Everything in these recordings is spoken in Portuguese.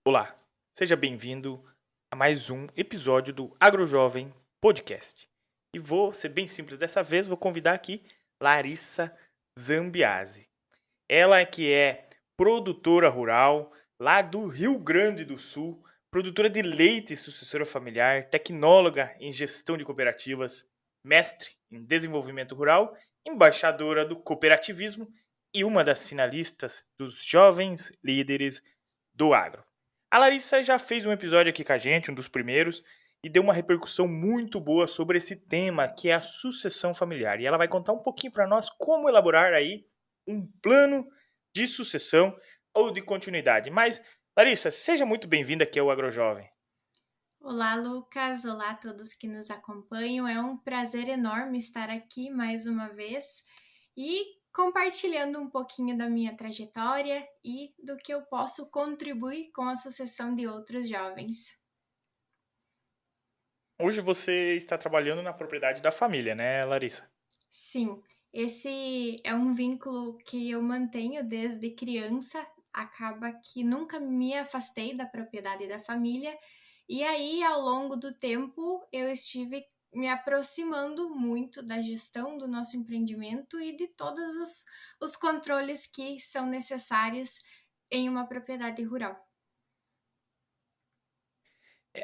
Olá, seja bem-vindo a mais um episódio do AgroJovem Podcast. E vou ser bem simples dessa vez, vou convidar aqui Larissa Zambiase. Ela que é produtora rural lá do Rio Grande do Sul, produtora de leite e sucessora familiar, tecnóloga em gestão de cooperativas, mestre em desenvolvimento rural, embaixadora do cooperativismo e uma das finalistas dos Jovens Líderes do Agro. A Larissa já fez um episódio aqui com a gente, um dos primeiros, e deu uma repercussão muito boa sobre esse tema que é a sucessão familiar. E ela vai contar um pouquinho para nós como elaborar aí um plano de sucessão ou de continuidade. Mas, Larissa, seja muito bem-vinda aqui ao AgroJovem. Olá, Lucas. Olá a todos que nos acompanham. É um prazer enorme estar aqui mais uma vez e compartilhando um pouquinho da minha trajetória e do que eu posso contribuir com a sucessão de outros jovens. Hoje você está trabalhando na propriedade da família, né, Larissa? Sim, esse é um vínculo que eu mantenho desde criança. Acaba que nunca me afastei da propriedade da família, e aí, ao longo do tempo, eu estive me aproximando muito da gestão do nosso empreendimento e de todos os controles que são necessários em uma propriedade rural.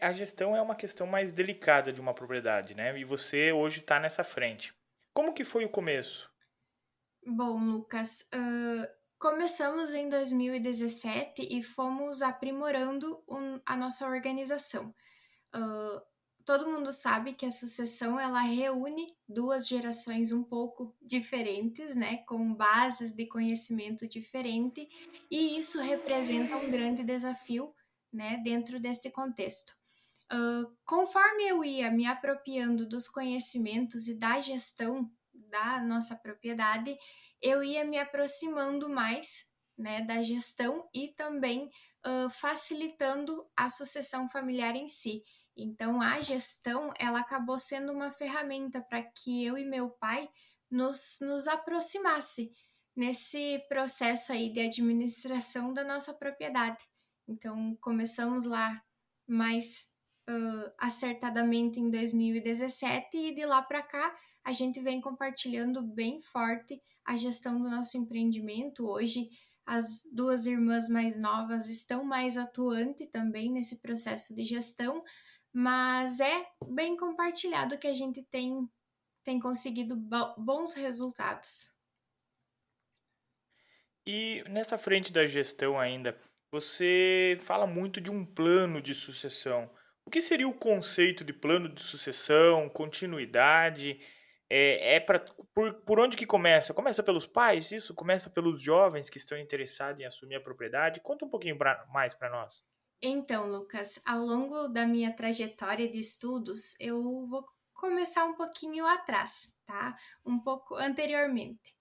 A gestão é uma questão mais delicada de uma propriedade, né? E você hoje está nessa frente. Como que foi o começo? Bom, Lucas, começamos em 2017 e fomos aprimorando a nossa organização. Hã, Todo mundo sabe que a sucessão ela reúne 2 gerações um pouco diferentes, né, com bases de conhecimento diferente, e isso representa um grande desafio, né, dentro deste contexto. Conforme eu ia me apropriando dos conhecimentos e da gestão da nossa propriedade, eu ia me aproximando mais, né, da gestão e também, facilitando a sucessão familiar em si. Então a gestão, ela acabou sendo uma ferramenta para que eu e meu pai nos aproximasse nesse processo aí de administração da nossa propriedade. Então começamos lá mais acertadamente em 2017 e de lá para cá a gente vem compartilhando bem forte a gestão do nosso empreendimento. Hoje as duas irmãs mais novas estão mais atuantes também nesse processo de gestão, mas é bem compartilhado que a gente tem conseguido bons resultados. E nessa frente da gestão ainda, você fala muito de um plano de sucessão. O que seria o conceito de plano de sucessão, continuidade? Por onde que começa? Começa pelos pais, isso? Começa pelos jovens que estão interessados em assumir a propriedade? Conta um pouquinho mais para nós. Então, Lucas, ao longo da minha trajetória de estudos, eu vou começar um pouquinho atrás, tá? Um pouco anteriormente.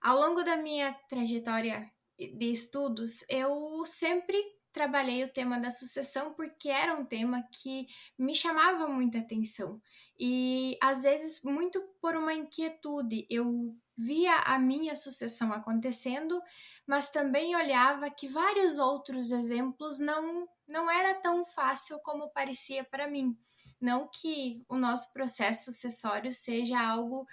Ao longo da minha trajetória de estudos, eu sempre trabalhei o tema da sucessão porque era um tema que me chamava muita atenção. E às vezes, muito por uma inquietude, eu via a minha sucessão acontecendo, mas também olhava que vários outros exemplos não era tão fácil como parecia para mim. Não que o nosso processo sucessório seja algo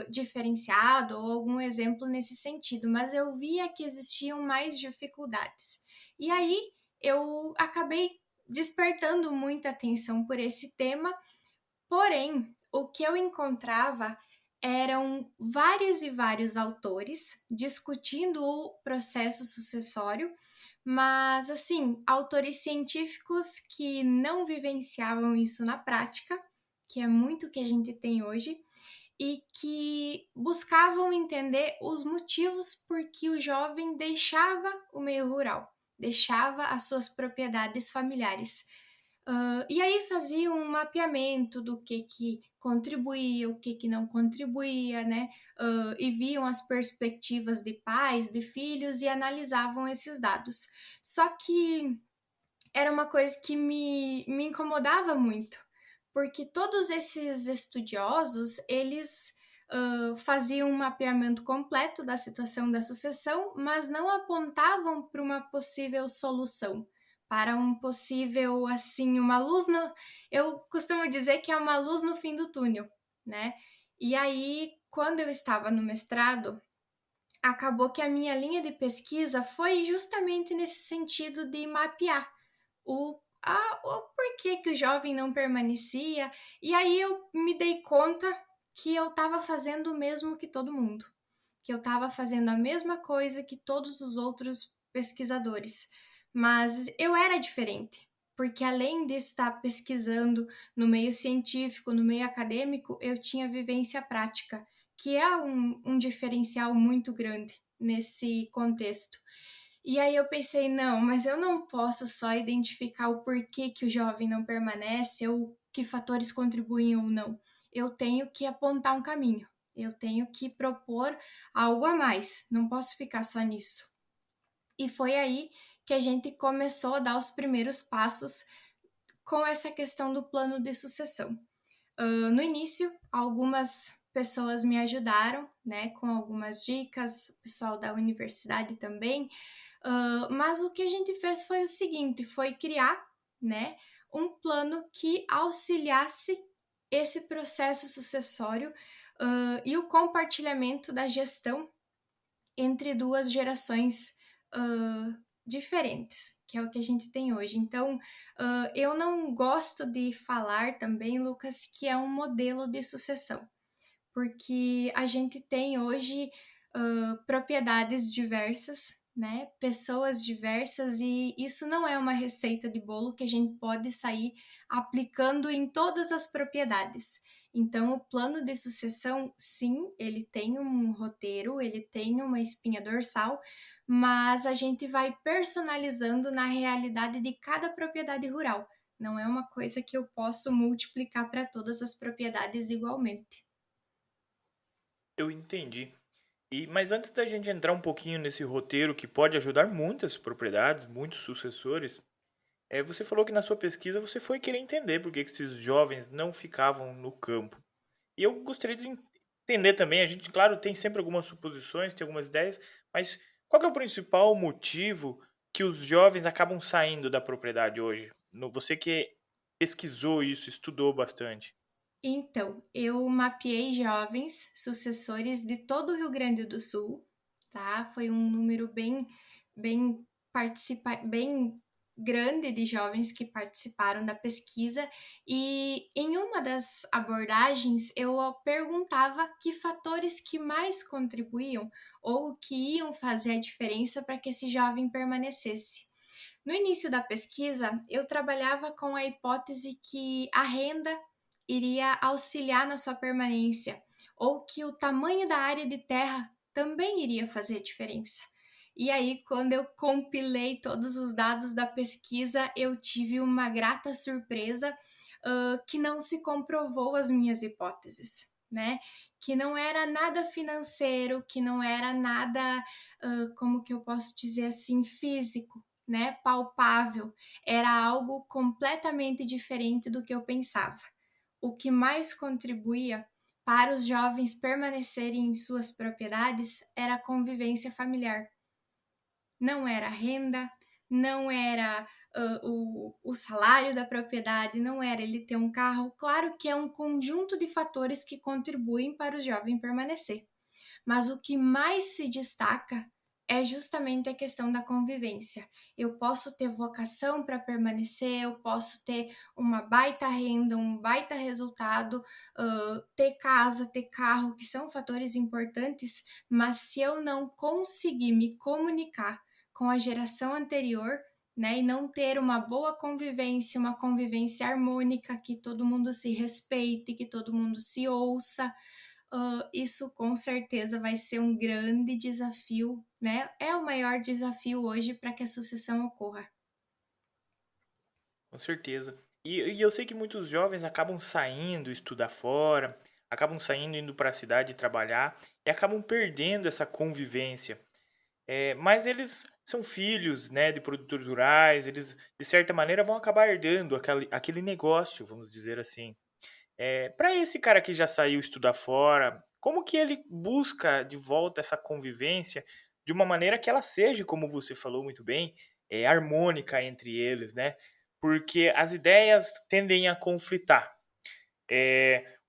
diferenciado ou algum exemplo nesse sentido, mas eu via que existiam mais dificuldades. E aí eu acabei despertando muita atenção por esse tema, porém, o que eu encontrava eram vários e vários autores discutindo o processo sucessório, mas assim, autores científicos que não vivenciavam isso na prática, que é muito o que a gente tem hoje, e que buscavam entender os motivos por que o jovem deixava o meio rural, deixava as suas propriedades familiares. E aí faziam um mapeamento do que contribuía, o que não contribuía, né? E viam as perspectivas de pais, de filhos e analisavam esses dados. Só que era uma coisa que me incomodava muito, porque todos esses estudiosos, eles faziam um mapeamento completo da situação da sucessão, mas não apontavam para uma possível solução para um possível, assim, uma luz no eu costumo dizer que é uma luz no fim do túnel, né. E aí, quando eu estava no mestrado, acabou que a minha linha de pesquisa foi justamente nesse sentido de mapear o porquê que o jovem não permanecia, e aí eu me dei conta que eu estava fazendo o mesmo que todo mundo, que eu estava fazendo a mesma coisa que todos os outros pesquisadores, mas eu era diferente, porque além de estar pesquisando no meio científico, no meio acadêmico, eu tinha vivência prática, que é um diferencial muito grande nesse contexto. E aí eu pensei: "Não, mas eu não posso só identificar o porquê que o jovem não permanece ou que fatores contribuem ou não. Eu tenho que apontar um caminho, eu tenho que propor algo a mais, não posso ficar só nisso". E foi aí que a gente começou a dar os primeiros passos com essa questão do plano de sucessão. No início, algumas pessoas me ajudaram, né, com algumas dicas, o pessoal da universidade também, mas o que a gente fez foi o seguinte, foi criar, né, um plano que auxiliasse esse processo sucessório, e o compartilhamento da gestão entre 2 gerações, diferentes, que é o que a gente tem hoje. Então, eu não gosto de falar também, Lucas, que é um modelo de sucessão, porque a gente tem hoje propriedades diversas, né? Pessoas diversas, e isso não é uma receita de bolo que a gente pode sair aplicando em todas as propriedades. Então, o plano de sucessão, sim, ele tem um roteiro, ele tem uma espinha dorsal, mas a gente vai personalizando na realidade de cada propriedade rural. Não é uma coisa que eu posso multiplicar para todas as propriedades igualmente. Eu entendi. Mas antes da gente entrar um pouquinho nesse roteiro que pode ajudar muitas propriedades, muitos sucessores, você falou que na sua pesquisa você foi querer entender por que que esses jovens não ficavam no campo. E eu gostaria de entender também, a gente, claro, tem sempre algumas suposições, tem algumas ideias, mas qual que é o principal motivo que os jovens acabam saindo da propriedade hoje? Você que pesquisou isso, estudou bastante. Então, eu mapeei jovens sucessores de todo o Rio Grande do Sul, tá? Foi um número bem grande de jovens que participaram da pesquisa, e em uma das abordagens eu perguntava que fatores que mais contribuíam ou que iam fazer a diferença para que esse jovem permanecesse. No início da pesquisa, eu trabalhava com a hipótese que a renda iria auxiliar na sua permanência, ou que o tamanho da área de terra também iria fazer diferença. E aí, quando eu compilei todos os dados da pesquisa, eu tive uma grata surpresa, que não se comprovou as minhas hipóteses, né? Que não era nada financeiro, que não era nada, como que eu posso dizer assim, físico, né? Palpável. Era algo completamente diferente do que eu pensava. O que mais contribuía para os jovens permanecerem em suas propriedades era a convivência familiar. Não era a renda, não era o salário da propriedade, não era ele ter um carro. Claro que é um conjunto de fatores que contribuem para o jovem permanecer, mas o que mais se destaca é justamente a questão da convivência. Eu posso ter vocação para permanecer, eu posso ter uma baita renda, um baita resultado, ter casa, ter carro, que são fatores importantes, mas se eu não conseguir me comunicar com a geração anterior, né, e não ter uma boa convivência, uma convivência harmônica, que todo mundo se respeite, que todo mundo se ouça, isso com certeza vai ser um grande desafio, né? É o maior desafio hoje para que a sucessão ocorra. Com certeza. E eu sei que muitos jovens acabam saindo estudar fora, acabam saindo indo para a cidade trabalhar e acabam perdendo essa convivência. Mas eles são filhos, né, de produtores rurais, eles de certa maneira vão acabar herdando aquele negócio, vamos dizer assim. Para esse cara que já saiu estudar fora, como que ele busca de volta essa convivência de uma maneira que ela seja, como você falou muito bem, harmônica entre eles, né? Porque as ideias tendem a conflitar.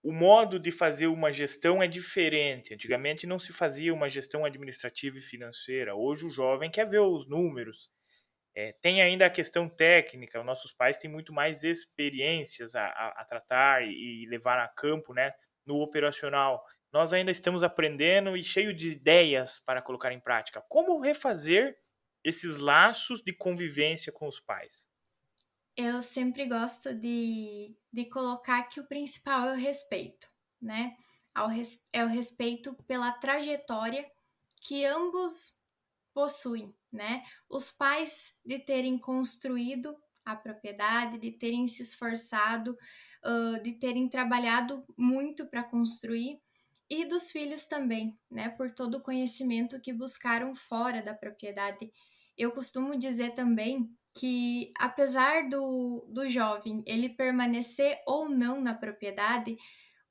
O modo de fazer uma gestão é diferente. Antigamente não se fazia uma gestão administrativa e financeira. Hoje o jovem quer ver os números. Tem ainda a questão técnica. Os nossos pais têm muito mais experiências a tratar e levar a campo, né, no operacional. Nós ainda estamos aprendendo e cheio de ideias para colocar em prática. Como refazer esses laços de convivência com os pais? Eu sempre gosto de colocar que o principal é o respeito, né? É o respeito pela trajetória que ambos possuem, né? Os pais de terem construído a propriedade, de terem se esforçado, de terem trabalhado muito para construir, e dos filhos também, né? Por todo o conhecimento que buscaram fora da propriedade. Eu costumo dizer também que, apesar do jovem ele permanecer ou não na propriedade,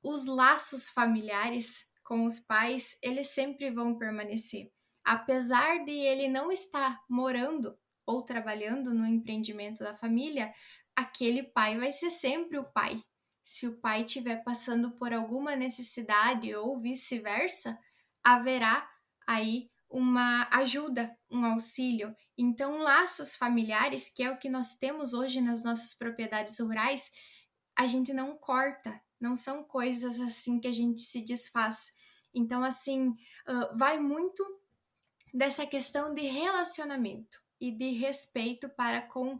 os laços familiares com os pais, eles sempre vão permanecer. Apesar de ele não estar morando ou trabalhando no empreendimento da família, aquele pai vai ser sempre o pai. Se o pai estiver passando por alguma necessidade ou vice-versa, haverá aí uma ajuda, um auxílio. Então, laços familiares, que é o que nós temos hoje nas nossas propriedades rurais, a gente não corta, não são coisas assim que a gente se desfaz. Então, assim, vai muito dessa questão de relacionamento e de respeito para com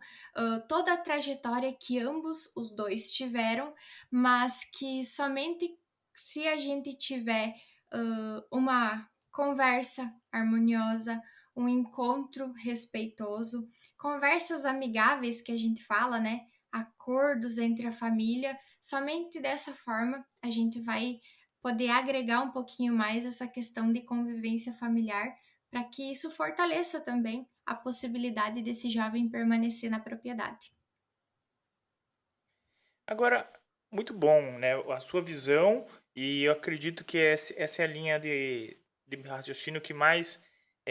toda a trajetória que ambos os dois tiveram, mas que somente se a gente tiver uma conversa harmoniosa, um encontro respeitoso, conversas amigáveis que a gente fala, né? Acordos entre a família, somente dessa forma a gente vai poder agregar um pouquinho mais essa questão de convivência familiar para que isso fortaleça também a possibilidade desse jovem permanecer na propriedade. Agora, muito bom, né? A sua visão, e eu acredito que essa é a linha de raciocínio que mais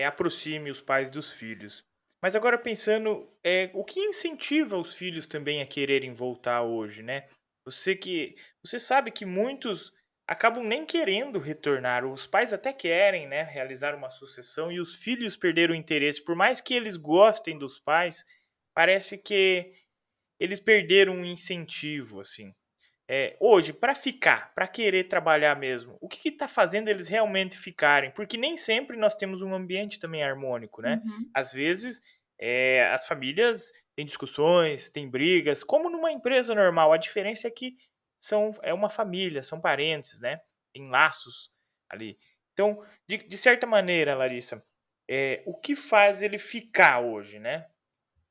aproxime os pais dos filhos. Mas agora pensando, o que incentiva os filhos também a quererem voltar hoje, né? Você sabe que muitos acabam nem querendo retornar. Os pais até querem, né, realizar uma sucessão e os filhos perderam o interesse. Por mais que eles gostem dos pais, parece que eles perderam um incentivo, assim. Hoje, para ficar, para querer trabalhar mesmo, o que está fazendo eles realmente ficarem? Porque nem sempre nós temos um ambiente também harmônico, né? Uhum. Às vezes, as famílias têm discussões, têm brigas, como numa empresa normal. A diferença é que é uma família, são parentes, né? Tem laços ali. Então, de certa maneira, Larissa, o que faz ele ficar hoje, né?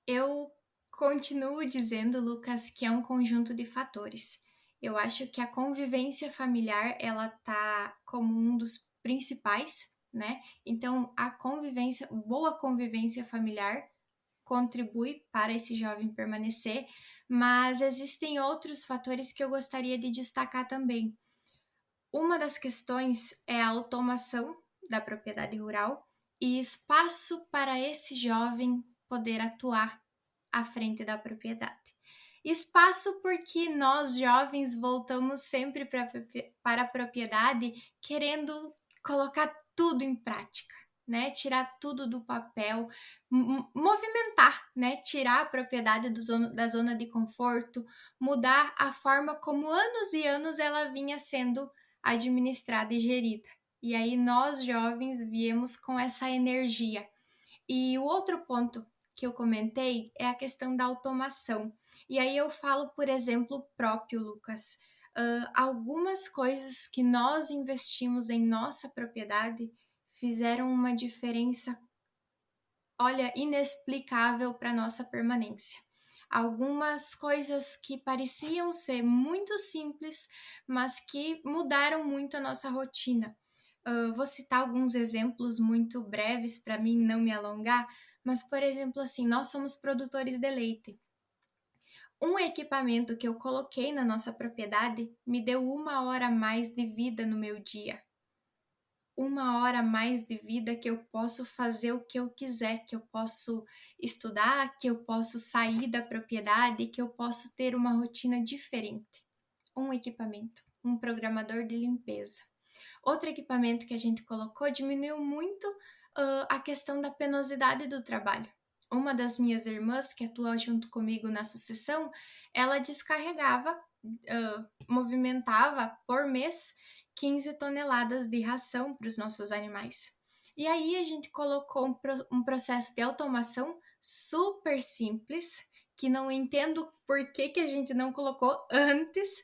Eu continuo dizendo, Lucas, que é um conjunto de fatores. Eu acho que a convivência familiar, ela tá como um dos principais, né? Então, a convivência, boa convivência familiar contribui para esse jovem permanecer, mas existem outros fatores que eu gostaria de destacar também. Uma das questões é a automação da propriedade rural e espaço para esse jovem poder atuar à frente da propriedade. Espaço porque nós jovens voltamos sempre para a propriedade querendo colocar tudo em prática, né? Tirar tudo do papel, movimentar, né? Tirar a propriedade da zona de conforto, mudar a forma como anos e anos ela vinha sendo administrada e gerida. E aí nós jovens viemos com essa energia. E o outro ponto que eu comentei é a questão da automação. E aí eu falo, por exemplo, próprio, Lucas. Algumas coisas que nós investimos em nossa propriedade fizeram uma diferença, olha, inexplicável para nossa permanência. Algumas coisas que pareciam ser muito simples, mas que mudaram muito a nossa rotina. Vou citar alguns exemplos muito breves para mim não me alongar, mas, por exemplo, assim, nós somos produtores de leite. Um equipamento que eu coloquei na nossa propriedade me deu 1 hora a mais de vida no meu dia. uma hora a mais de vida que eu posso fazer o que eu quiser, que eu posso estudar, que eu posso sair da propriedade, que eu posso ter uma rotina diferente. Um equipamento, um programador de limpeza. Outro equipamento que a gente colocou diminuiu muito a questão da penosidade do trabalho. Uma das minhas irmãs, que atua junto comigo na sucessão, ela descarregava, movimentava por mês 15 toneladas de ração para os nossos animais. E aí a gente colocou um processo de automação super simples, que não entendo por que a gente não colocou antes,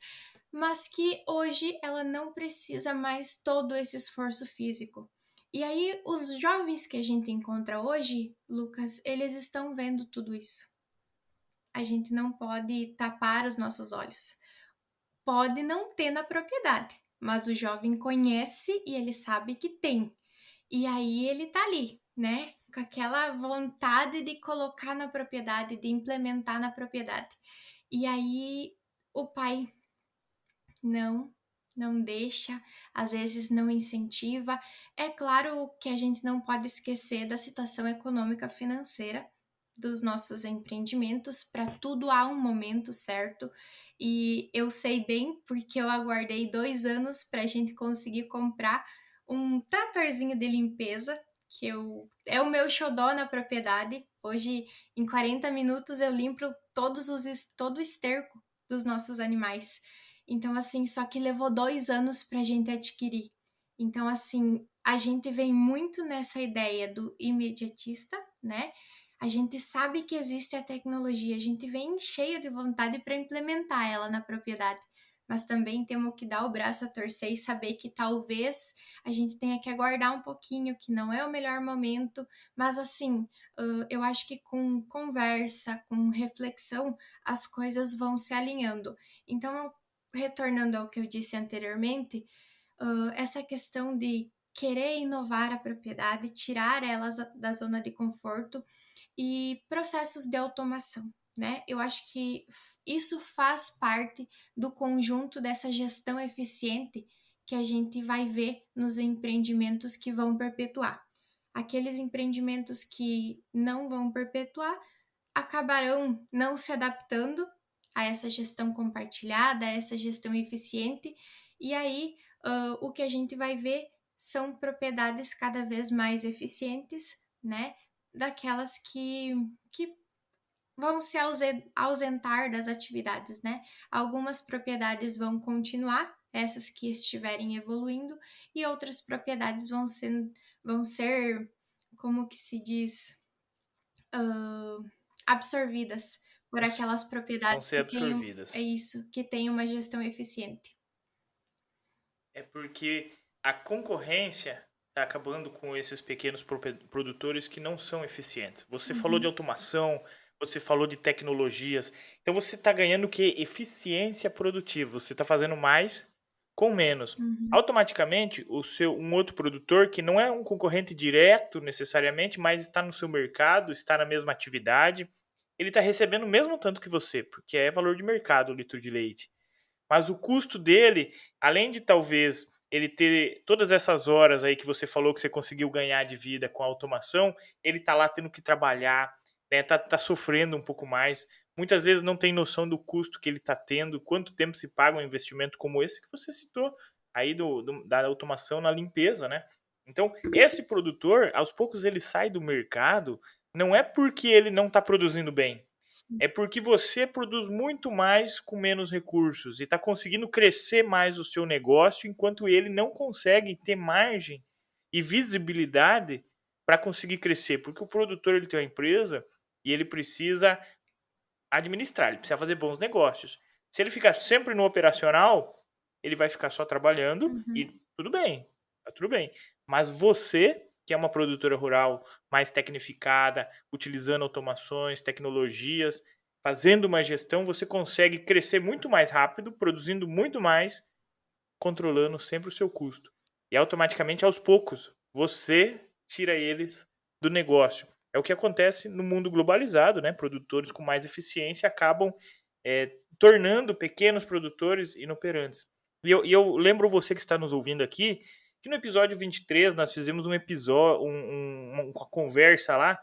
mas que hoje ela não precisa mais todo esse esforço físico. E aí, os jovens que a gente encontra hoje, Lucas, eles estão vendo tudo isso. A gente não pode tapar os nossos olhos. Pode não ter na propriedade, mas o jovem conhece e ele sabe que tem. E aí ele tá ali, né? Com aquela vontade de colocar na propriedade, de implementar na propriedade. E aí o pai não, não deixa, às vezes não incentiva. É claro que a gente não pode esquecer da situação econômica financeira dos nossos empreendimentos, para tudo há um momento certo, e eu sei bem porque eu aguardei 2 anos para a gente conseguir comprar um tratorzinho de limpeza, é o meu xodó na propriedade. Hoje, em 40 minutos, eu limpo todo o esterco dos nossos animais. Então, assim, só que levou 2 anos para a gente adquirir. Então, assim, a gente vem muito nessa ideia do imediatista, né? A gente sabe que existe a tecnologia, a gente vem cheio de vontade para implementar ela na propriedade, mas também temos que dar o braço a torcer e saber que talvez a gente tenha que aguardar um pouquinho, que não é o melhor momento, mas assim, eu acho que com conversa, com reflexão, as coisas vão se alinhando. Então, retornando ao que eu disse anteriormente, essa questão de querer inovar a propriedade, tirar elas da zona de conforto e processos de automação, né? Eu acho que isso faz parte do conjunto dessa gestão eficiente que a gente vai ver nos empreendimentos que vão perpetuar. Aqueles empreendimentos que não vão perpetuar acabarão não se adaptando a essa gestão compartilhada, a essa gestão eficiente, e aí o que a gente vai ver são propriedades cada vez mais eficientes, né? Daquelas que vão se ausentar das atividades, né? Algumas propriedades vão continuar, essas que estiverem evoluindo, e outras propriedades vão ser como que se diz, absorvidas por aquelas Vão propriedades ser que tenham, é absorvidas. isso, que tenham uma gestão eficiente. É porque a concorrência está acabando com esses pequenos produtores que não são eficientes. Você falou de Uhum, automação, você falou de tecnologias. Então você está ganhando o que? Eficiência produtiva. Você está fazendo mais com menos. uhum, Automaticamente, um outro produtor que não é um concorrente direto necessariamente, mas está no seu mercado, está na mesma atividade, ele está recebendo o mesmo tanto que você, porque é valor de mercado o litro de leite. Mas o custo dele, além de talvez ele ter todas essas horas aí que você falou que você conseguiu ganhar de vida com a automação, ele tá lá tendo que trabalhar, né? Tá sofrendo um pouco mais. Muitas vezes não tem noção do custo que ele está tendo, quanto tempo se paga um investimento como esse que você citou aí da automação na limpeza, né? Então, esse produtor, aos poucos ele sai do mercado, não é porque ele não está produzindo bem, sim, é porque você produz muito mais com menos recursos e está conseguindo crescer mais o seu negócio, enquanto ele não consegue ter margem e visibilidade para conseguir crescer, porque o produtor ele tem uma empresa e ele precisa administrar, ele precisa fazer bons negócios. Se ele ficar sempre no operacional, ele vai ficar só trabalhando uhum, e tudo bem, tá tudo bem. Mas você, que é uma produtora rural mais tecnificada, utilizando automações, tecnologias, fazendo uma gestão, você consegue crescer muito mais rápido, produzindo muito mais, controlando sempre o seu custo. E automaticamente, aos poucos, você tira eles do negócio. É o que acontece no mundo globalizado, né? Produtores com mais eficiência acabam tornando pequenos produtores inoperantes. E eu lembro você que está nos ouvindo aqui que no episódio 23 nós fizemos um episódio, uma conversa lá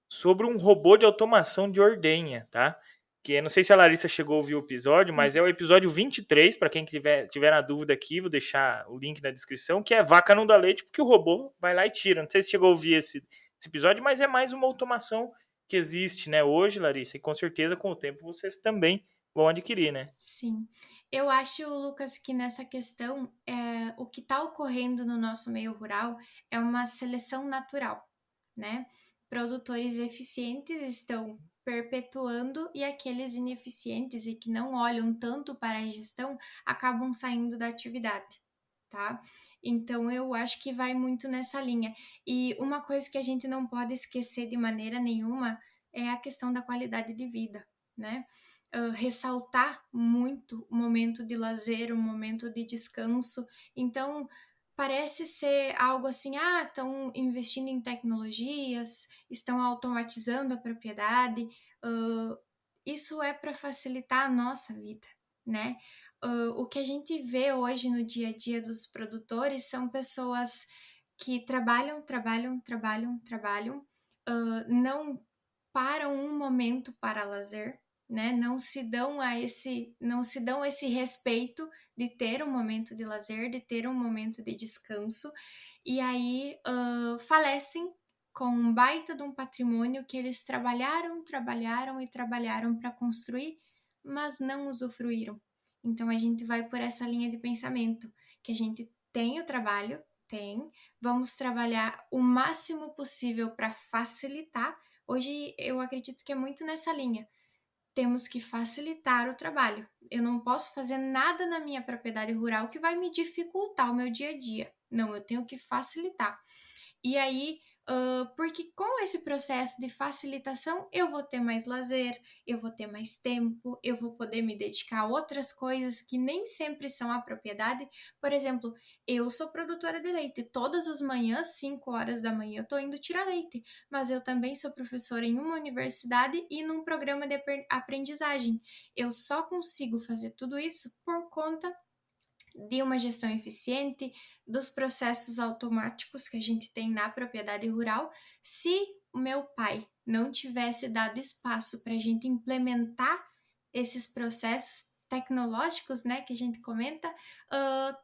sobre um robô de automação de ordenha, tá? Que eu não sei se a Larissa chegou a ouvir o episódio, mas é o episódio 23, para quem tiver na dúvida aqui, vou deixar o link na descrição, que é vaca não dá leite, porque o robô vai lá e tira. Não sei se chegou a ouvir esse episódio, mas é mais uma automação que existe, né, hoje, Larissa, e com certeza com o tempo vocês também vão adquirir, né? Sim. Eu acho, Lucas, que nessa questão, o que está ocorrendo no nosso meio rural é uma seleção natural, né? Produtores eficientes estão perpetuando e aqueles ineficientes e que não olham tanto para a gestão acabam saindo da atividade, tá? Então eu acho que vai muito nessa linha. E uma coisa que a gente não pode esquecer de maneira nenhuma é a questão da qualidade de vida, né? Ressaltar muito o momento de lazer, o momento de descanso. Então, parece ser algo assim, estão investindo em tecnologias, estão automatizando a propriedade. Uh, isso é para facilitar a nossa vida, né? O que a gente vê hoje no dia a dia dos produtores são pessoas que trabalham, trabalham, trabalham, trabalham, não param um momento para lazer, né? Não se dão esse respeito de ter um momento de lazer, de ter um momento de descanso, e aí falecem com um baita de um patrimônio que eles trabalharam, trabalharam e trabalharam para construir, mas não usufruíram. Então a gente vai por essa linha de pensamento, que a gente tem o trabalho, tem, vamos trabalhar o máximo possível para facilitar. Hoje eu acredito que é muito nessa linha. Temos que facilitar o trabalho. Eu não posso fazer nada na minha propriedade rural que vai me dificultar o meu dia a dia. Não, eu tenho que facilitar. E aí, porque com esse processo de facilitação, eu vou ter mais lazer, eu vou ter mais tempo, eu vou poder me dedicar a outras coisas que nem sempre são a propriedade. Por exemplo, eu sou produtora de leite. Todas as manhãs, 5 horas da manhã, eu estou indo tirar leite. Mas eu também sou professora em uma universidade e num programa de aprendizagem. Eu só consigo fazer tudo isso por conta de uma gestão eficiente, dos processos automáticos que a gente tem na propriedade rural. Se o meu pai não tivesse dado espaço para a gente implementar esses processos tecnológicos, né, que a gente comenta,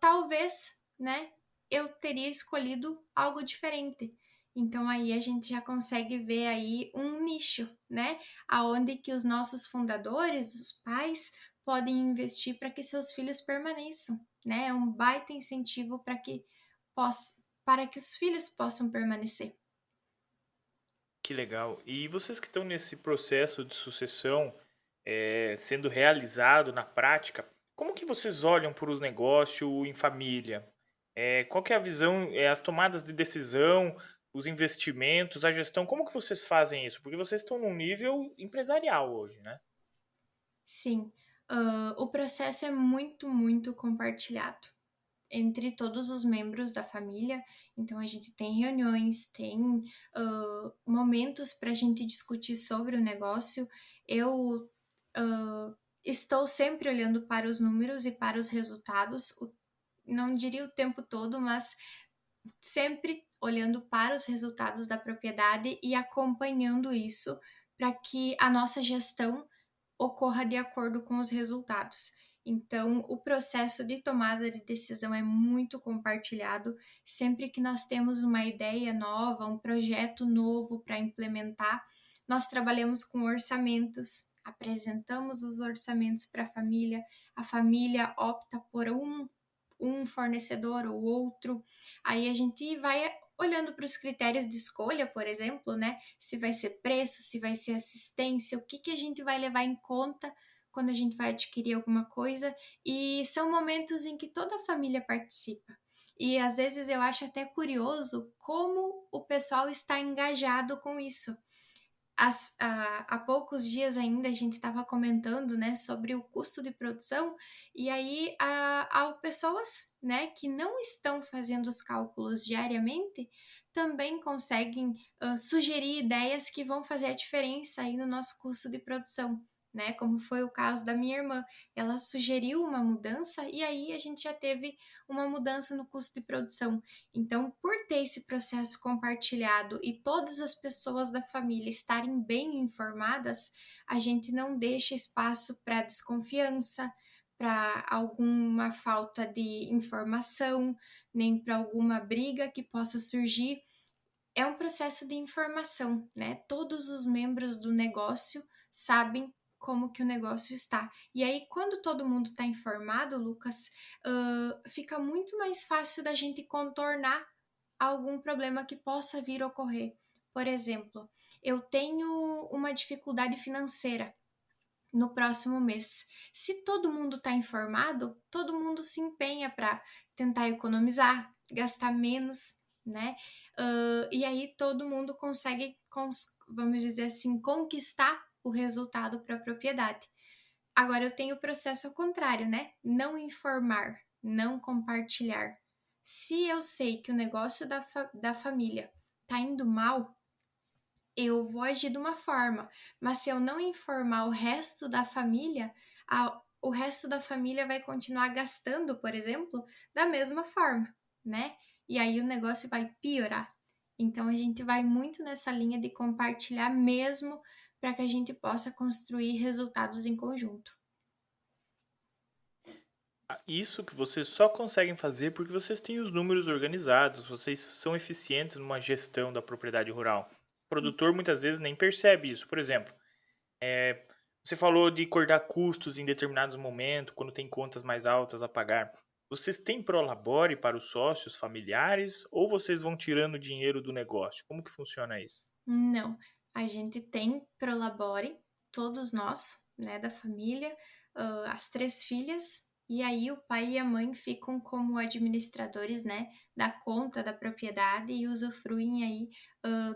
talvez, né, eu teria escolhido algo diferente. Então aí a gente já consegue ver aí um nicho, né, aonde que os nossos fundadores, os pais, podem investir para que seus filhos permaneçam, né? É um baita incentivo para que os filhos possam permanecer. Que legal. E vocês que estão nesse processo de sucessão sendo realizado na prática, como que vocês olham para o negócio em família? Qual que é a visão, as tomadas de decisão, os investimentos, a gestão, como que vocês fazem isso? Porque vocês estão num nível empresarial hoje, né? Sim, o processo é muito, muito compartilhado entre todos os membros da família. Então a gente tem reuniões, tem momentos para a gente discutir sobre o negócio. Eu estou sempre olhando para os números e para os resultados, não diria o tempo todo, mas sempre olhando para os resultados da propriedade e acompanhando isso para que a nossa gestão ocorra de acordo com os resultados. Então, o processo de tomada de decisão é muito compartilhado. Sempre que nós temos uma ideia nova, um projeto novo para implementar, nós trabalhamos com orçamentos, apresentamos os orçamentos para a família opta por um fornecedor ou outro. Aí a gente vai olhando para os critérios de escolha, por exemplo, né? Se vai ser preço, se vai ser assistência, o que, que a gente vai levar em conta quando a gente vai adquirir alguma coisa. E são momentos em que toda a família participa. E às vezes eu acho até curioso como o pessoal está engajado com isso. Há poucos dias ainda a gente estava comentando, né, sobre o custo de produção, e aí há pessoas, né, que não estão fazendo os cálculos diariamente, também conseguem sugerir ideias que vão fazer a diferença aí no nosso custo de produção. né? Como foi o caso da minha irmã. Ela sugeriu uma mudança e aí a gente já teve uma mudança no custo de produção. Então, por ter esse processo compartilhado e todas as pessoas da família estarem bem informadas, a gente não deixa espaço para desconfiança, para alguma falta de informação, nem para alguma briga que possa surgir. É um processo de informação, né? Todos os membros do negócio sabem como que o negócio está. E aí, quando todo mundo está informado, Lucas, fica muito mais fácil da gente contornar algum problema que possa vir a ocorrer. Por exemplo, eu tenho uma dificuldade financeira no próximo mês. Se todo mundo está informado, todo mundo se empenha para tentar economizar, gastar menos, né? E aí todo mundo consegue, vamos dizer assim, conquistar o resultado para a propriedade. Agora eu tenho o processo ao contrário, né? Não informar, não compartilhar. Se eu sei que o negócio da família está indo mal, eu vou agir de uma forma, mas se eu não informar o resto da família, o resto da família vai continuar gastando, por exemplo, da mesma forma, né? E aí o negócio vai piorar. Então a gente vai muito nessa linha de compartilhar mesmo para que a gente possa construir resultados em conjunto. Isso que vocês só conseguem fazer porque vocês têm os números organizados, vocês são eficientes numa gestão da propriedade rural. O Sim. produtor muitas vezes nem percebe isso. Por exemplo, é, você falou de cortar custos em determinados momentos, quando tem contas mais altas a pagar. Vocês têm prolabore para os sócios familiares ou vocês vão tirando dinheiro do negócio? Como que funciona isso? Não, a gente tem Prolabore, todos nós, né, da família, as 3 filhas, e aí o pai e a mãe ficam como administradores, né, da conta da propriedade e usufruem aí,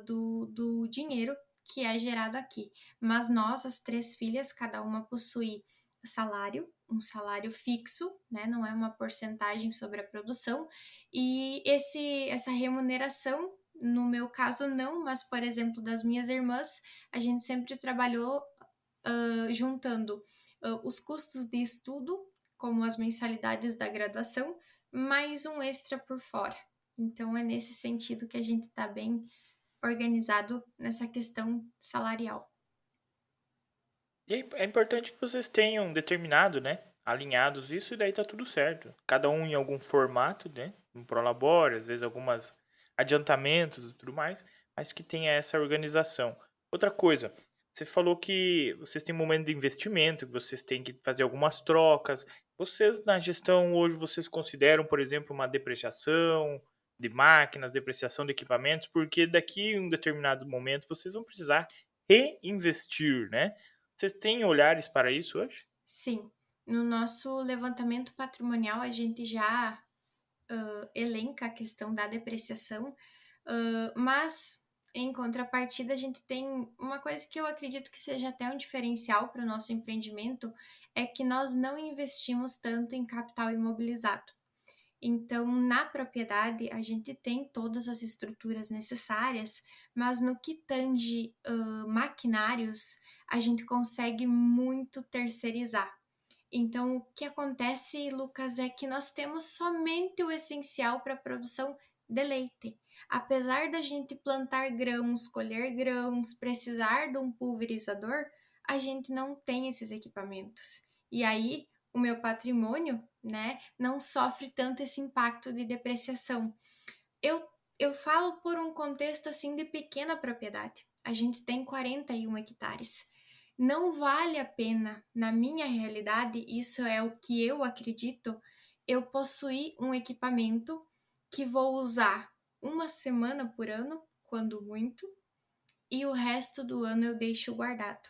do dinheiro que é gerado aqui. Mas nós, as 3 filhas, cada uma possui salário, um salário fixo, né, não é uma porcentagem sobre a produção, e essa remuneração no meu caso, não, mas, por exemplo, das minhas irmãs, a gente sempre trabalhou juntando os custos de estudo, como as mensalidades da graduação, mais um extra por fora. Então, é nesse sentido que a gente está bem organizado nessa questão salarial. E aí é importante que vocês tenham determinado, né? Alinhados isso e daí tá tudo certo. Cada um em algum formato, né? Um prolabore, às vezes algumas adiantamentos e tudo mais, mas que tenha essa organização. Outra coisa, você falou que vocês têm um momento de investimento, que vocês têm que fazer algumas trocas. Vocês na gestão hoje vocês consideram, por exemplo, uma depreciação de máquinas, depreciação de equipamentos, porque daqui a um determinado momento vocês vão precisar reinvestir, né? Vocês têm olhares para isso hoje? Sim, no nosso levantamento patrimonial, a gente já elenca a questão da depreciação, mas em contrapartida a gente tem uma coisa que eu acredito que seja até um diferencial para o nosso empreendimento, é que nós não investimos tanto em capital imobilizado. Então, na propriedade, a gente tem todas as estruturas necessárias, mas no que tange maquinários, a gente consegue muito terceirizar. Então, o que acontece, Lucas, é que nós temos somente o essencial para a produção de leite. Apesar da gente plantar grãos, colher grãos, precisar de um pulverizador, a gente não tem esses equipamentos. E aí, o meu patrimônio, né, não sofre tanto esse impacto de depreciação. Eu, eu falo por um contexto assim de pequena propriedade. A gente tem 41 hectares. Não vale a pena, na minha realidade, isso é o que eu acredito, eu possuir um equipamento que vou usar uma semana por ano, quando muito, e o resto do ano eu deixo guardado.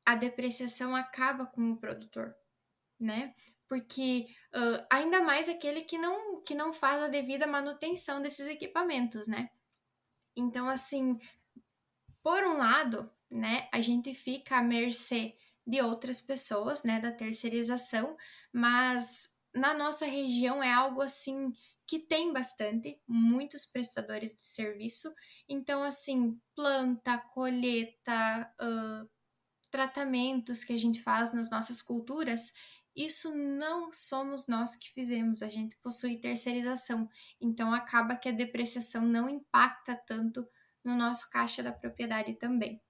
A depreciação acaba com o produtor, né? Porque ainda mais aquele que não faz a devida manutenção desses equipamentos, né? Então, assim, por um lado, né, a gente fica à mercê de outras pessoas, né, da terceirização, mas na nossa região é algo assim que tem bastante, muitos prestadores de serviço. Então, assim, planta, colheita, tratamentos que a gente faz nas nossas culturas, isso não somos nós que fizemos, a gente possui terceirização. Então acaba que a depreciação não impacta tanto no nosso caixa da propriedade também.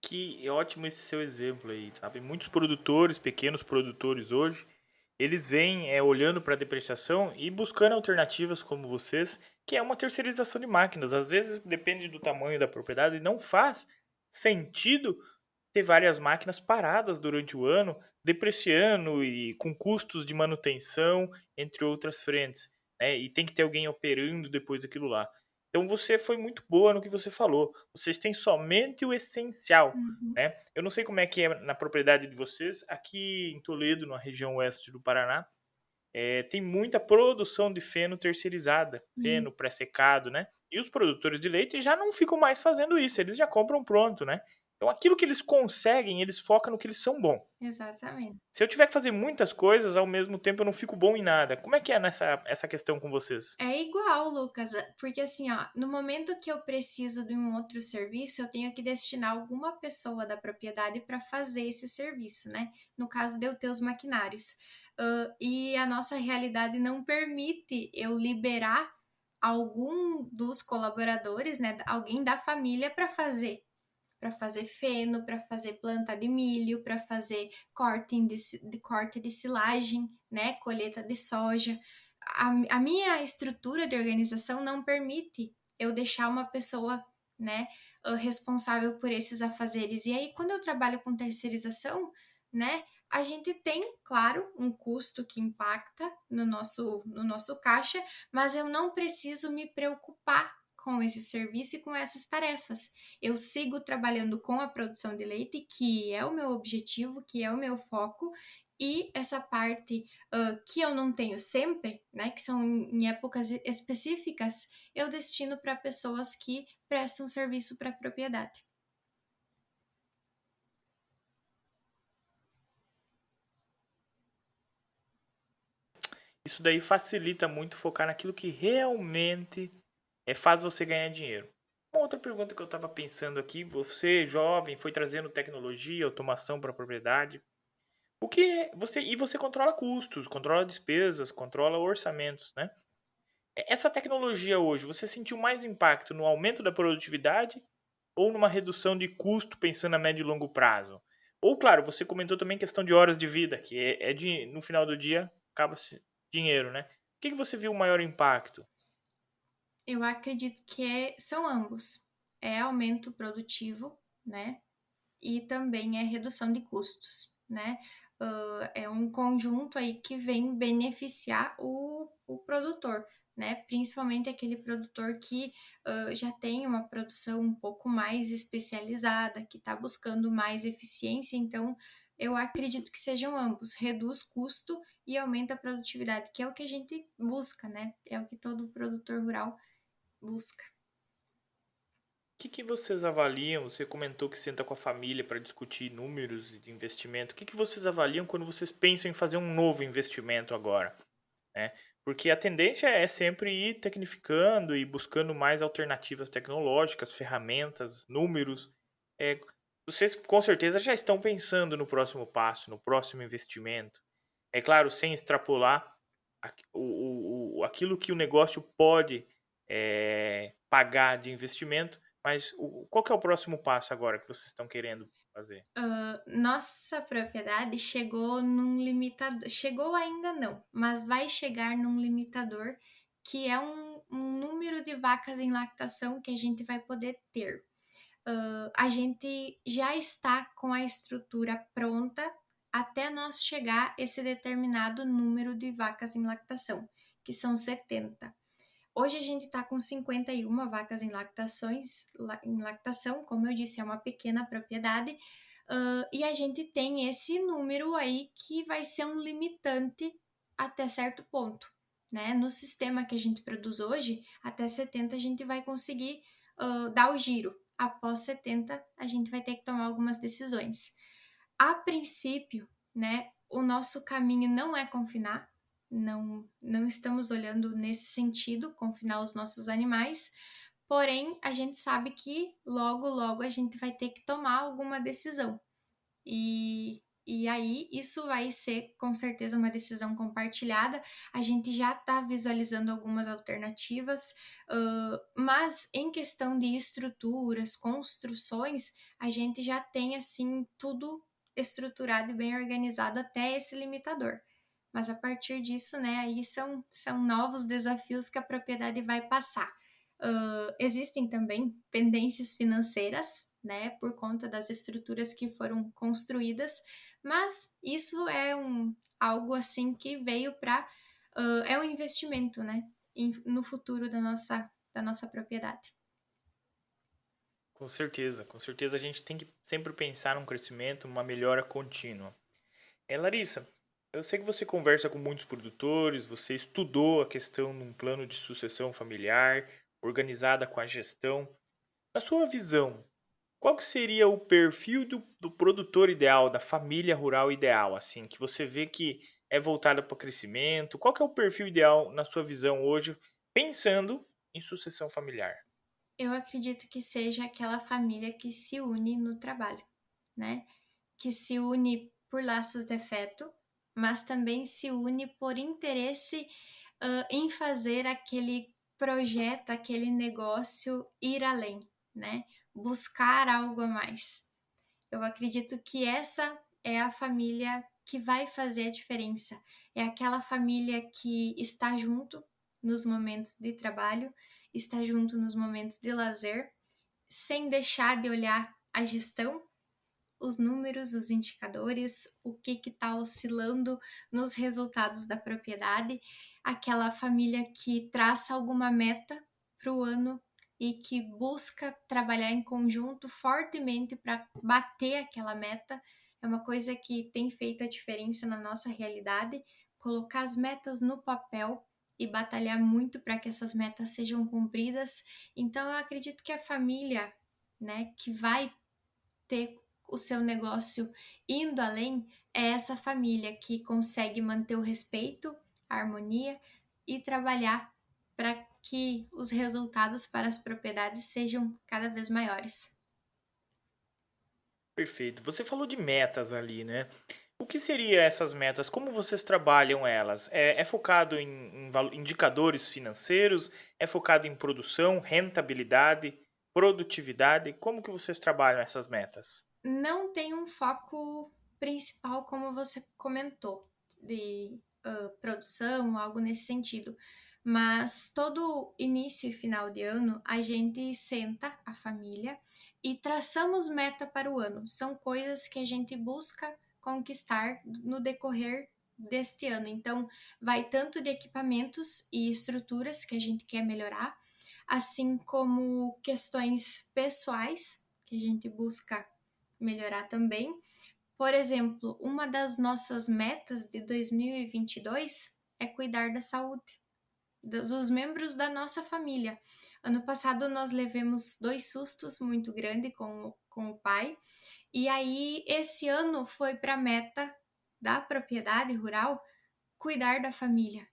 Que é ótimo esse seu exemplo aí, sabe? Muitos produtores, pequenos produtores hoje, eles vêm olhando para a depreciação e buscando alternativas como vocês, que é uma terceirização de máquinas. Às vezes depende do tamanho da propriedade e não faz sentido ter várias máquinas paradas durante o ano, depreciando e com custos de manutenção, entre outras frentes, né? E tem que ter alguém operando depois daquilo lá. Então você foi muito boa no que você falou. Vocês têm somente o essencial, Uhum. né? Eu não sei como é que é na propriedade de vocês, aqui em Toledo, na região oeste do Paraná, tem muita produção de feno terceirizada, Sim, feno pré-secado, né? E os produtores de leite já não ficam mais fazendo isso, eles já compram pronto, né? Então aquilo que eles conseguem, eles focam no que eles são bons. exatamente. Se eu tiver que fazer muitas coisas ao mesmo tempo, eu não fico bom em nada. Como é que é essa questão com vocês? É igual, Lucas, porque assim, ó, no momento que eu preciso de um outro serviço, eu tenho que destinar alguma pessoa da propriedade para fazer esse serviço, né? No caso de eu ter os maquinários. E a nossa realidade não permite eu liberar algum dos colaboradores, né? Alguém da família para fazer feno, para fazer planta de milho, para fazer corte de silagem, né, colheita de soja. A minha estrutura de organização não permite eu deixar uma pessoa, né, responsável por esses afazeres. E aí, quando eu trabalho com terceirização, né, a gente tem, claro, um custo que impacta no nosso caixa, mas eu não preciso me preocupar com esse serviço e com essas tarefas. Eu sigo trabalhando com a produção de leite, que é o meu objetivo, que é o meu foco, e essa parte que eu não tenho sempre, né, que são em épocas específicas, eu destino para pessoas que prestam serviço para a propriedade. Isso daí facilita muito focar naquilo que realmente faz você ganhar dinheiro. Uma outra pergunta que eu estava pensando aqui, você jovem foi trazendo tecnologia, automação para a propriedade. Você controla custos, controla despesas, controla orçamentos, né? Essa tecnologia hoje, você sentiu mais impacto no aumento da produtividade ou numa redução de custo pensando a médio e longo prazo? Ou, claro, você comentou também questão de horas de vida, que no final do dia acaba-se dinheiro, né? O que você viu o maior impacto? Eu acredito que são ambos. É aumento produtivo, né? E também é redução de custos, né? É um conjunto aí que vem beneficiar o produtor, né? Principalmente aquele produtor que já tem uma produção um pouco mais especializada, que está buscando mais eficiência, então eu acredito que sejam ambos, reduz custo e aumenta a produtividade, que é o que a gente busca, né? É o que todo produtor rural busca. O que vocês avaliam? Você comentou que senta com a família para discutir números de investimento. O que vocês avaliam quando vocês pensam em fazer um novo investimento agora, né? Porque a tendência é sempre ir tecnificando e buscando mais alternativas tecnológicas, ferramentas, números. É, vocês com certeza já estão pensando no próximo passo, no próximo investimento. É claro, sem extrapolar aquilo que o negócio pode pagar de investimento, mas qual que é o próximo passo agora que vocês estão querendo fazer? Nossa propriedade chegou num limitador, chegou ainda não, mas vai chegar num limitador que é um número de vacas em lactação que a gente vai poder ter. A gente já está com a estrutura pronta até nós chegar esse determinado número de vacas em lactação, que são 70. Hoje a gente está com 51 vacas em lactação, como eu disse, é uma pequena propriedade, e a gente tem esse número aí que vai ser um limitante até certo ponto, né? No sistema que a gente produz hoje, até 70 a gente vai conseguir dar o giro. Após 70, a gente vai ter que tomar algumas decisões. A princípio, né, o nosso caminho não é confinar, não estamos olhando nesse sentido, confinar os nossos animais, porém a gente sabe que logo, logo a gente vai ter que tomar alguma decisão. E aí isso vai ser com certeza uma decisão compartilhada. A gente já está visualizando algumas alternativas, mas em questão de estruturas, construções, a gente já tem assim tudo estruturado e bem organizado até esse limitador. Mas a partir disso, né, aí são novos desafios que a propriedade vai passar. Existem também pendências financeiras, né, por conta das estruturas que foram construídas, mas isso é algo assim que veio para é um investimento, né, no futuro da nossa propriedade. Com certeza a gente tem que sempre pensar num crescimento, uma melhora contínua. Larissa, eu sei que você conversa com muitos produtores, você estudou a questão de um plano de sucessão familiar, organizada com a gestão. Na sua visão, qual que seria o perfil do produtor ideal, da família rural ideal, assim, que você vê que é voltada para o crescimento? Qual que é o perfil ideal na sua visão hoje, pensando em sucessão familiar? Eu acredito que seja aquela família que se une no trabalho, né? Que se une por laços de afeto, mas também se une por interesse em fazer aquele projeto, aquele negócio ir além, né? Buscar algo a mais. Eu acredito que essa é a família que vai fazer a diferença. É aquela família que está junto nos momentos de trabalho, está junto nos momentos de lazer, sem deixar de olhar a gestão, os números, os indicadores, o que está oscilando nos resultados da propriedade, aquela família que traça alguma meta para o ano e que busca trabalhar em conjunto fortemente para bater aquela meta. É uma coisa que tem feito a diferença na nossa realidade, colocar as metas no papel e batalhar muito para que essas metas sejam cumpridas. Então eu acredito que a família, né, que vai ter o seu negócio indo além é essa família que consegue manter o respeito, a harmonia e trabalhar para que os resultados para as propriedades sejam cada vez maiores. Perfeito. Você falou de metas ali, né? O que seria essas metas? Como vocês trabalham elas? É focado em indicadores financeiros? É focado em produção, rentabilidade, produtividade? Como que vocês trabalham essas metas? Não tem um foco principal, como você comentou, de produção, algo nesse sentido. Mas todo início e final de ano, a gente senta, a família, e traçamos meta para o ano. São coisas que a gente busca conquistar no decorrer deste ano. Então, vai tanto de equipamentos e estruturas que a gente quer melhorar, assim como questões pessoais que a gente busca melhorar também. Por exemplo, uma das nossas metas de 2022 é cuidar da saúde dos membros da nossa família. Ano passado nós levamos 2 sustos muito grandes com o pai, e aí esse ano foi para a meta da propriedade rural cuidar da família,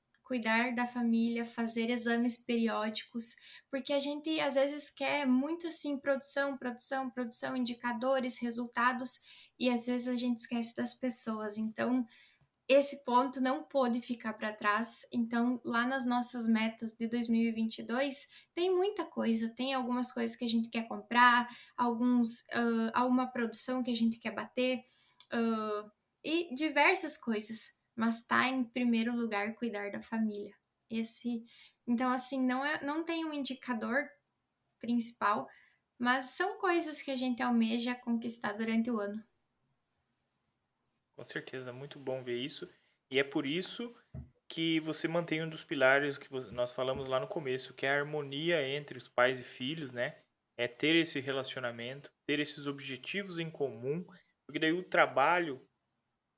fazer exames periódicos, porque a gente às vezes quer muito assim produção, produção, produção, indicadores, resultados, e às vezes a gente esquece das pessoas. Então, esse ponto não pôde ficar para trás. Então, lá nas nossas metas de 2022, tem muita coisa. Tem algumas coisas que a gente quer comprar, alguma produção que a gente quer bater, uh, e diversas coisas. Mas tá em primeiro lugar cuidar da família. Esse, então, assim, não tem um indicador principal, mas são coisas que a gente almeja conquistar durante o ano. Com certeza, muito bom ver isso. E é por isso que você mantém um dos pilares que nós falamos lá no começo, que é a harmonia entre os pais e filhos, né? É ter esse relacionamento, ter esses objetivos em comum, porque daí o trabalho,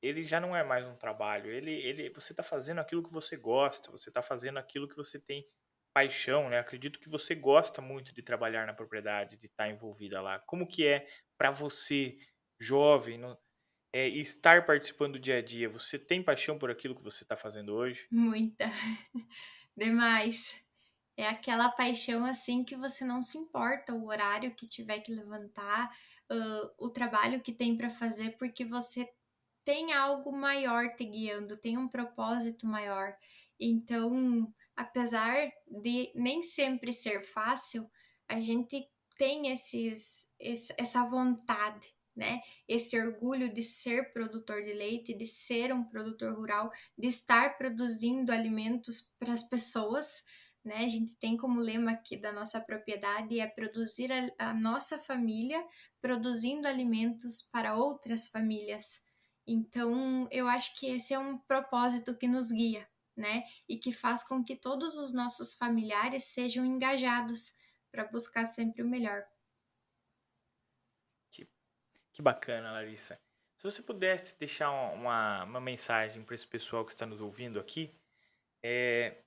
ele já não é mais um trabalho, você está fazendo aquilo que você gosta, você está fazendo aquilo que você tem paixão, né? Acredito que você gosta muito de trabalhar na propriedade, de estar envolvida lá. Como que é para você, jovem, estar participando do dia a dia? Você tem paixão por aquilo que você está fazendo hoje? Muita, demais. É aquela paixão, assim, que você não se importa o horário que tiver que levantar, o trabalho que tem para fazer, porque você tem algo maior te guiando, tem um propósito maior. Então, apesar de nem sempre ser fácil, a gente tem essa vontade, né? Esse orgulho de ser produtor de leite, de ser um produtor rural, de estar produzindo alimentos para as pessoas, né? A gente tem como lema aqui da nossa propriedade é produzir a nossa família produzindo alimentos para outras famílias. Então, eu acho que esse é um propósito que nos guia, né? E que faz com que todos os nossos familiares sejam engajados para buscar sempre o melhor. Que, que bacana, Larissa. Se você pudesse deixar uma mensagem para esse pessoal que está nos ouvindo aqui,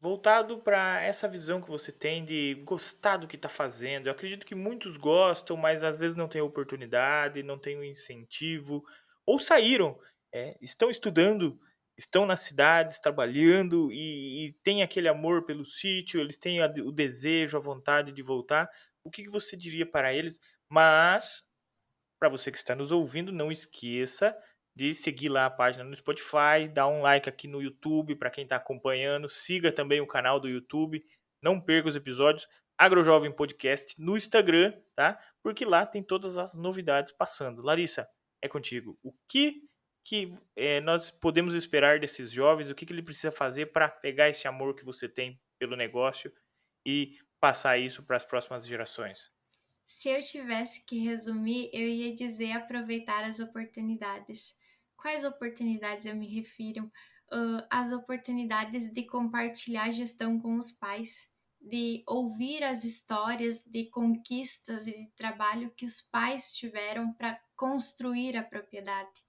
voltado para essa visão que você tem de gostar do que está fazendo. Eu acredito que muitos gostam, mas às vezes não têm oportunidade, não têm o incentivo, ou saíram, estão estudando, estão nas cidades trabalhando e têm aquele amor pelo sítio, eles têm o desejo, a vontade de voltar. O que você diria para eles? Mas para você que está nos ouvindo, não esqueça de seguir lá a página no Spotify, dar um like aqui no YouTube para quem está acompanhando, siga também o canal do YouTube, não perca os episódios AgroJovem Podcast no Instagram, tá? Porque lá tem todas as novidades passando. Larissa, é contigo. O que nós podemos esperar desses jovens? O que ele precisa fazer para pegar esse amor que você tem pelo negócio e passar isso para as próximas gerações? Se eu tivesse que resumir, eu ia dizer aproveitar as oportunidades. Quais oportunidades eu me refiro? As oportunidades de compartilhar gestão com os pais, de ouvir as histórias de conquistas e de trabalho que os pais tiveram para construir a propriedade.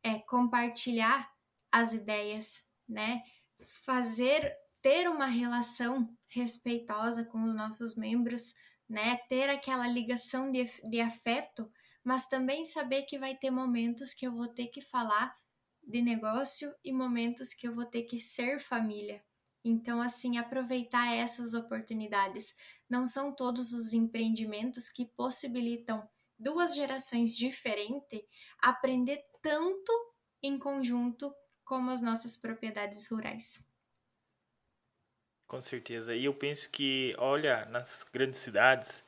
É compartilhar as ideias, né? Ter uma relação respeitosa com os nossos membros, né? Ter aquela ligação de afeto, mas também saber que vai ter momentos que eu vou ter que falar de negócio e momentos que eu vou ter que ser família. Então, assim, aproveitar essas oportunidades. Não são todos os empreendimentos que possibilitam duas gerações diferentes aprender tanto em conjunto como as nossas propriedades rurais. Com certeza. E eu penso que, olha, nas grandes cidades,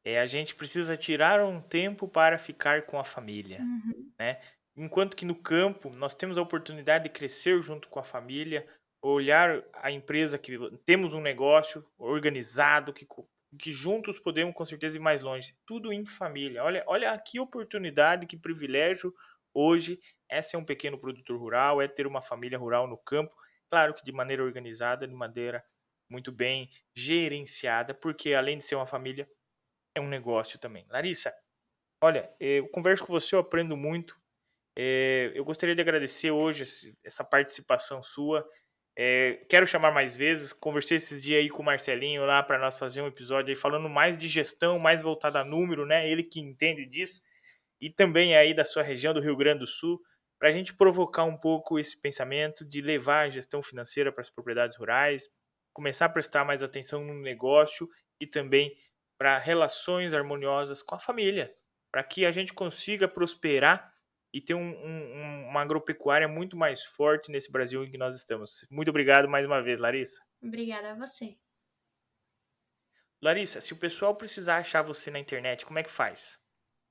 a gente precisa tirar um tempo para ficar com a família, Uhum. né? Enquanto que no campo nós temos a oportunidade de crescer junto com a família, olhar a empresa que temos um negócio organizado, que juntos podemos com certeza ir mais longe. Tudo em família. Olha que oportunidade, que privilégio hoje é ser um pequeno produtor rural, é ter uma família rural no campo. Claro que de maneira organizada, de maneira muito bem gerenciada, porque além de ser uma família, é um negócio também. Larissa, olha, eu converso com você, eu aprendo muito. Eu gostaria de agradecer hoje essa participação sua. Quero chamar mais vezes. Conversei esses dias aí com o Marcelinho lá para nós fazer um episódio aí falando mais de gestão, mais voltado a número, né? Ele que entende disso. E também aí da sua região do Rio Grande do Sul, para a gente provocar um pouco esse pensamento de levar a gestão financeira para as propriedades rurais, começar a prestar mais atenção no negócio e também para relações harmoniosas com a família, para que a gente consiga prosperar e ter uma agropecuária muito mais forte nesse Brasil em que nós estamos. Muito obrigado mais uma vez, Larissa. Obrigada a você. Larissa, se o pessoal precisar achar você na internet, como é que faz?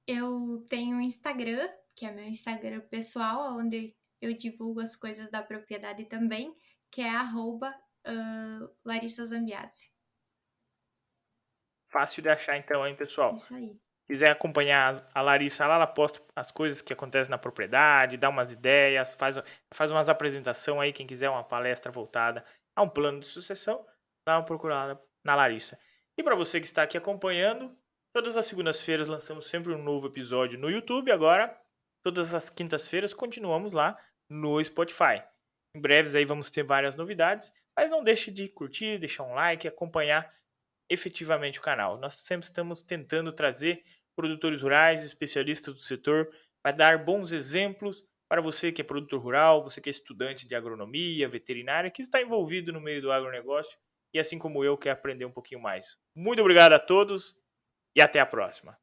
Eu tenho um Instagram, que é meu Instagram pessoal, onde eu divulgo as coisas da propriedade também, que é Larissa Zambiase. Fácil de achar então, hein, pessoal? Isso aí. Quiser acompanhar a Larissa lá, ela posta as coisas que acontecem na propriedade, dá umas ideias, faz umas apresentação aí, quem quiser uma palestra voltada a um plano de sucessão, dá uma procurada na Larissa. E para você que está aqui acompanhando, todas as segundas-feiras lançamos sempre um novo episódio no YouTube, agora todas as quintas-feiras continuamos lá no Spotify. Em breves aí vamos ter várias novidades, mas não deixe de curtir, deixar um like, acompanhar efetivamente o canal. Nós sempre estamos tentando trazer produtores rurais, especialistas do setor, para dar bons exemplos para você que é produtor rural, você que é estudante de agronomia, veterinária, que está envolvido no meio do agronegócio e assim como eu quer aprender um pouquinho mais. Muito obrigado a todos e até a próxima.